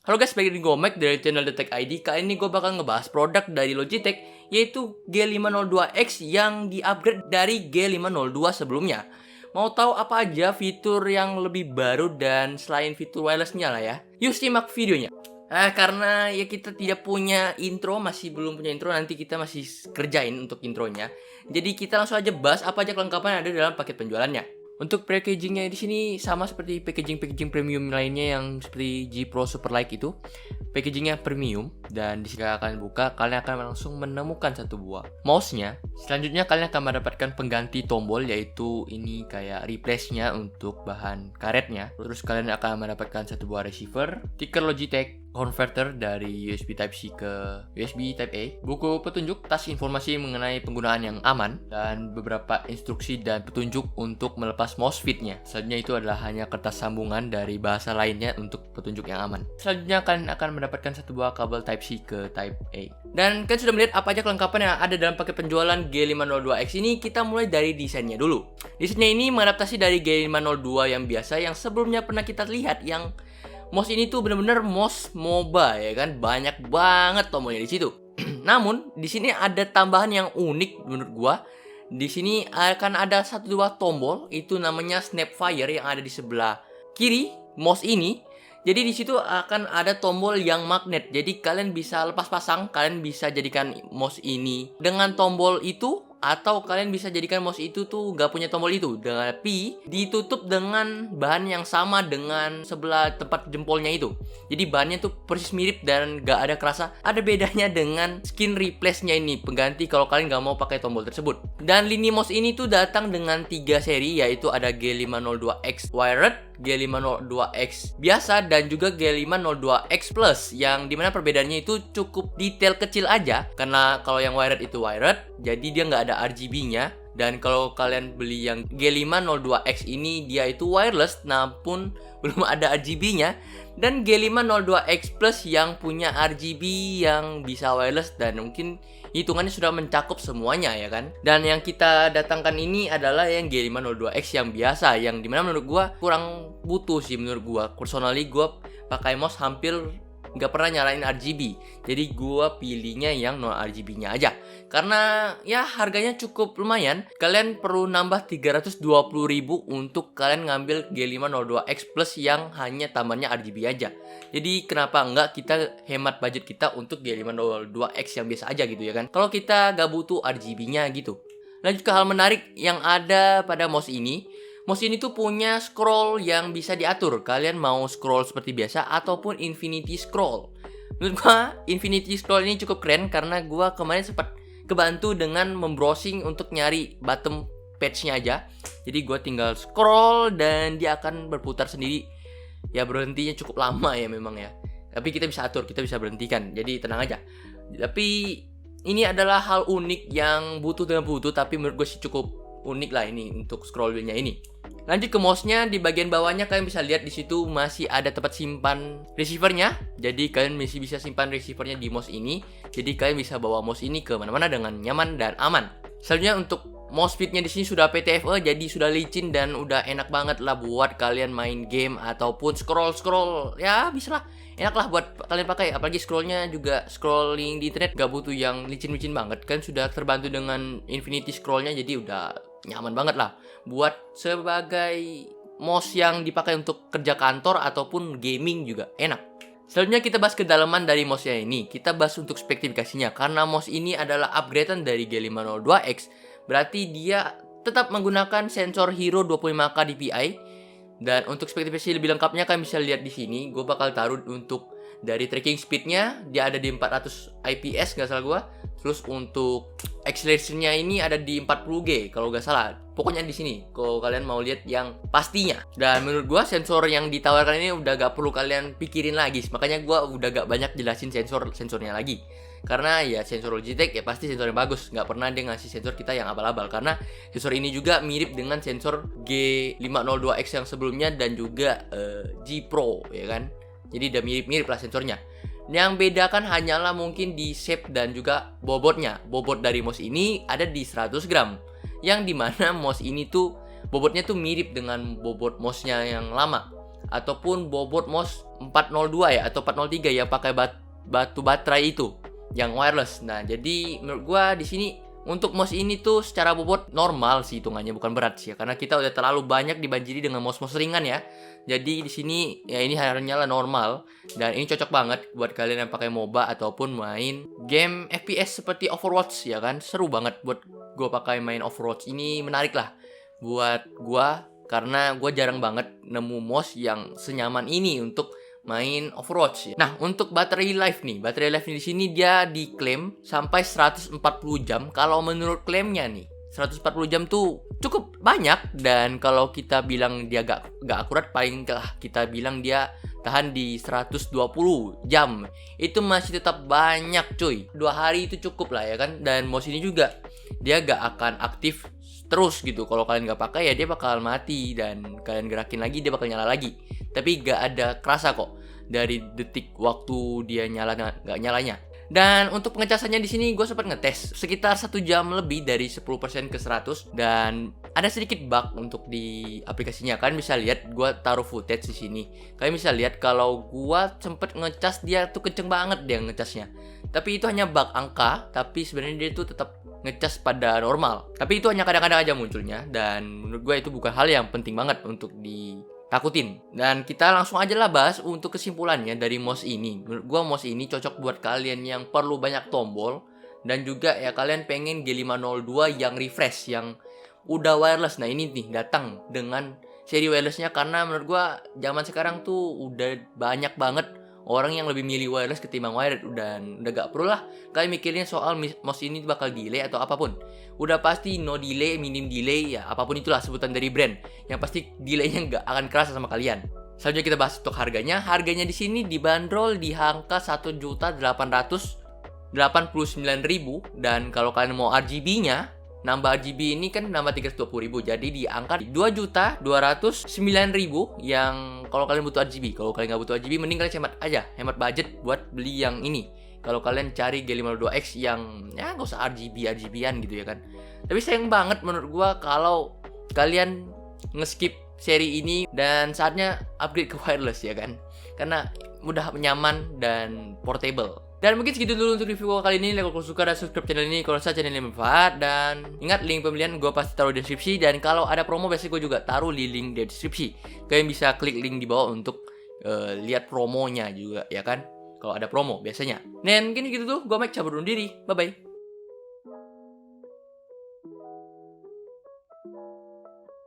Halo guys, balik lagi gue Mike dari channel Detek ID. Kali ini gue bakal ngebahas produk dari Logitech, yaitu G502X yang di-upgrade dari G502 sebelumnya. Mau tahu apa aja fitur yang lebih baru dan selain fitur wirelessnya lah ya? Yuk simak videonya. Karena ya kita tidak punya intro, masih belum punya intro, nanti kita masih kerjain untuk intronya. Jadi kita langsung aja bahas apa aja kelengkapan yang ada dalam paket penjualannya. Untuk packagingnya di sini sama seperti packaging premium lainnya yang seperti G Pro Superlight itu. Packagingnya premium dan jika kalian buka, kalian akan langsung menemukan satu buah mouse-nya. Selanjutnya kalian akan mendapatkan pengganti tombol, yaitu ini kayak replace-nya untuk bahan karetnya. Terus kalian akan mendapatkan satu buah receiver, stiker Logitech, converter dari USB Type-C ke USB Type-A, buku petunjuk, tas informasi mengenai penggunaan yang aman, dan beberapa instruksi dan petunjuk untuk melepas mouse feed-nya. Selanjutnya itu adalah hanya kertas sambungan dari bahasa lainnya untuk petunjuk yang aman. Selanjutnya kalian akan mendapatkan satu buah kabel Type-C ke Type-A. Dan kalian sudah melihat apa aja kelengkapan yang ada dalam paket penjualan G502X ini. Kita mulai dari desainnya dulu. Desainnya ini mengadaptasi dari G502 yang biasa, yang sebelumnya pernah kita lihat, yang mouse ini tuh bener-bener mouse MOBA ya kan, banyak banget tombolnya di situ. Namun di sini ada tambahan yang unik menurut gua. Di sini akan ada satu dua tombol, itu namanya Snapfire yang ada di sebelah kiri mouse ini. Jadi di situ akan ada tombol yang magnet. Jadi kalian bisa lepas pasang, kalian bisa jadikan mouse ini dengan tombol itu, atau kalian bisa jadikan mouse itu tuh gak punya tombol itu, tapi ditutup dengan bahan yang sama dengan sebelah tempat jempolnya itu. Jadi bahannya tuh persis mirip dan gak ada kerasa ada bedanya dengan skin replace-nya ini, pengganti kalau kalian gak mau pakai tombol tersebut. Dan lini mouse ini tuh datang dengan 3 seri, yaitu ada G502X Wired, G502X biasa, dan juga G502X Plus, yang dimana perbedaannya itu cukup detail kecil aja. Karena kalau yang wired itu wired, jadi dia nggak ada RGB-nya. Dan kalau kalian beli yang G502X ini, dia itu wireless namun belum ada RGB-nya. Dan G502X Plus yang punya RGB, yang bisa wireless, dan mungkin hitungannya sudah mencakup semuanya ya kan. Dan yang kita datangkan ini adalah yang G502X yang biasa, yang dimana menurut gua kurang butuh sih menurut gua. Personally gua pakai mouse hampir nggak pernah nyalain RGB, jadi gua pilihnya yang non RGB-nya aja. Karena ya harganya cukup lumayan. Kalian perlu nambah 320.000 untuk kalian ngambil G502X Plus yang hanya tambahnya RGB aja. Jadi kenapa enggak kita hemat budget kita untuk G502X yang biasa aja gitu ya kan, kalau kita gak butuh RGB-nya gitu. Lanjut ke hal menarik yang ada pada mouse ini. Mouse ini tuh punya scroll yang bisa diatur. Kalian mau scroll seperti biasa ataupun infinity scroll. Menurut gua infinity scroll ini cukup keren karena gua kemarin sempat kebantu dengan membrowsing untuk nyari bottom page-nya aja. Jadi gua tinggal scroll dan dia akan berputar sendiri. Ya berhentinya cukup lama ya memang ya. Tapi kita bisa atur, kita bisa berhentikan. Jadi tenang aja. Tapi ini adalah hal unik yang butuh dengan butuh, tapi menurut gue sih cukup unik lah ini untuk scroll wheel-nya ini. Lanjut ke mouse-nya, di bagian bawahnya kalian bisa lihat di situ masih ada tempat simpan receiver-nya. Jadi kalian masih bisa simpan receiver-nya di mouse ini. Jadi kalian bisa bawa mouse ini ke mana-mana dengan nyaman dan aman. Selanjutnya untuk mouse feed-nya di sini sudah PTFE, jadi sudah licin dan udah enak banget lah buat kalian main game ataupun scroll. Ya bisa lah, enak lah buat kalian pakai. Apalagi scrollnya juga scrolling di internet, gak butuh yang licin-licin banget. Kan sudah terbantu dengan infinity scroll-nya, jadi udah nyaman banget lah buat sebagai mouse yang dipakai untuk kerja kantor ataupun gaming juga enak. Selanjutnya kita bahas kedalaman dari mouse-nya ini. Kita bahas untuk spesifikasinya. Karena mouse ini adalah upgradean dari G502X, berarti dia tetap menggunakan sensor Hero 25K DPI. Dan untuk spesifikasi lebih lengkapnya kalian bisa lihat di sini. Gue bakal taruh untuk dari tracking speednya, dia ada di 400 IPS nggak salah gue. Terus untuk acceleration-nya ini ada di 40G kalau nggak salah. Pokoknya di sini kalau kalian mau lihat yang pastinya. Dan menurut gue sensor yang ditawarkan ini udah gak perlu kalian pikirin lagi. Makanya gue udah gak banyak jelasin sensornya lagi. Karena ya sensor Logitech ya pasti sensor yang bagus. Gak pernah dia ngasih sensor kita yang abal-abal. Karena sensor ini juga mirip dengan sensor G502X yang sebelumnya dan juga G Pro ya kan. Jadi udah mirip-mirip lah sensornya. Yang bedakan hanyalah mungkin di shape dan juga bobotnya. Bobot dari mouse ini ada di 100 gram. Yang dimana mouse ini tuh bobotnya tuh mirip dengan bobot mouse-nya yang lama. ataupun bobot mouse 402 ya atau 403 yang pakai batu baterai itu yang wireless. Nah, jadi menurut gua di sini untuk mouse ini tuh secara bobot normal sih hitungannya, bukan berat sih ya, karena kita udah terlalu banyak dibanjiri dengan mouse-mouse ringan ya. Jadi di sini ya ini harganya lah normal, dan ini cocok banget buat kalian yang pakai MOBA ataupun main game FPS seperti Overwatch ya kan. Seru banget buat gua pakai main Overwatch. Ini menarik lah buat gua karena gua jarang banget nemu mouse yang senyaman ini untuk main Overwatch. Nah, untuk baterai life nih. Baterai life di sini dia diklaim sampai 140 jam. Kalau menurut klaimnya nih, 140 jam tuh cukup banyak, dan kalau kita bilang dia gak akurat, paling kita bilang dia tahan di 120 jam. Itu masih tetap banyak, cuy. 2 hari itu cukup lah ya kan. Dan mouse ini juga dia gak akan aktif terus gitu. Kalau kalian gak pakai ya dia bakal mati, dan kalian gerakin lagi dia bakal nyala lagi. Tapi gak ada kerasa kok dari detik waktu dia nyala gak nyalanya. Dan untuk pengecasannya di sini gue sempat ngetes sekitar 1 jam lebih dari 10% ke 100, dan ada sedikit bug untuk di aplikasinya. Kalian bisa lihat gue taruh footage di sini. Kalian bisa lihat kalau gue sempet ngecas dia tuh kenceng banget dia ngecasnya. Tapi itu hanya bug angka, tapi sebenarnya dia tuh tetap ngecas pada normal. Tapi itu hanya kadang-kadang aja munculnya, dan menurut gue itu bukan hal yang penting banget untuk ditakutin. Dan kita langsung aja lah bahas untuk kesimpulannya dari mouse ini. Menurut gue mouse ini cocok buat kalian yang perlu banyak tombol, dan juga ya kalian pengen G502 yang refresh, yang udah wireless. Nah ini nih datang dengan seri wirelessnya, karena menurut gue zaman sekarang tuh udah banyak banget orang yang lebih milih wireless ketimbang wired, dan udah gak perlu lah kalian mikirin soal mouse ini bakal delay atau apapun. Udah pasti no delay, minim delay, ya apapun itulah sebutan dari brand. Yang pasti delaynya gak akan kerasa sama kalian. Selanjutnya kita bahas untuk harganya. Harganya di sini dibanderol di angka 1.889.000, dan kalau kalian mau RGB-nya, nambah RGB ini kan nambah 320.000, jadi di angka 2.209.000 yang kalau kalian butuh RGB. Kalau kalian nggak butuh RGB, mending kalian hemat budget buat beli yang ini. Kalau kalian cari G502X yang ya nggak usah RGB-an gitu ya kan. Tapi sayang banget menurut gua kalau kalian ngeskip seri ini, dan saatnya upgrade ke wireless ya kan, karena mudah, nyaman, dan portable. Dan mungkin segitu dulu untuk review kali ini. Like kalau suka dan subscribe channel ini kalau channel ini bermanfaat. Dan ingat, link pembelian gue pasti taruh di deskripsi. Dan kalau ada promo biasanya gue juga taruh di link di deskripsi. Kalian bisa klik link di bawah untuk lihat promonya juga ya kan, kalau ada promo biasanya. Dan mungkin gitu tuh, gue Mike cabut undur diri. Bye bye.